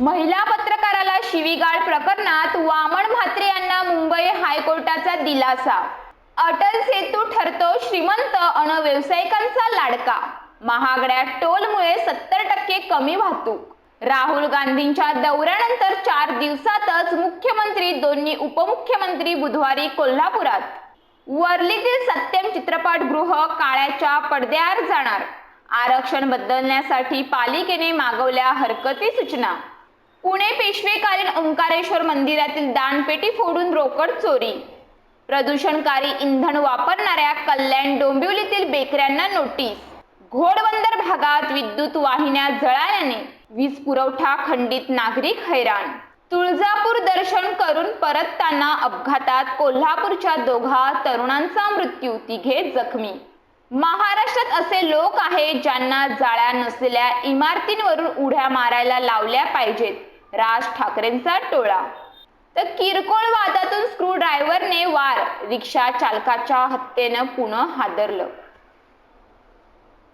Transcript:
महिला पत्रकाराला शिवीगाळ प्रकरणात वामन म्हात्रे यांना मुंबई हायकोर्टाचा दिलासा. अटल सेतू ठरतो श्रीमंत अन व्यावसायिकांचा लाडका. महागड्या टोलमुळे 70% कमी वाहतूक. राहुल गांधींच्या दौऱ्यानंतर 4 दिवसातच मुख्यमंत्री दोन्ही उपमुख्यमंत्री बुधवारी कोल्हापुरात. वर्लीतील सत्यम चित्रपटगृह काळ्याच्या पडद्याआड जाणार. आरक्षण बदलण्यासाठी पालिकेने मागवल्या हरकती सूचना. पुणे पेशवेकालीन ओंकारेश्वर मंदिरातील दानपेटी फोडून रोकड चोरी. प्रदूषणकारी इंधन वापरणाऱ्या कल्याण डोंबिवलीतील बेकऱ्यांना नोटीस. घोडबंदर भागात विद्युत वाहिन्या जळाल्याने वीज पुरवठा खंडित, नागरिक हैराण. तुळजापूर दर्शन करून परतताना अपघातात कोल्हापूरच्या 2 तरुणांचा मृत्यू, 3 जखमी. महाराष्ट्रात असे लोक आहेत ज्यांना जाळ्या नसलेल्या इमारतींवरून उड्या मारायला लावल्या पाहिजेत, राज ठाकरेंचा टोळा. तर किरकोळ वादातून स्क्रू ड्रायव्हरने वार, रिक्षा चालकाच्या हत्येनं पुणे हादरलं.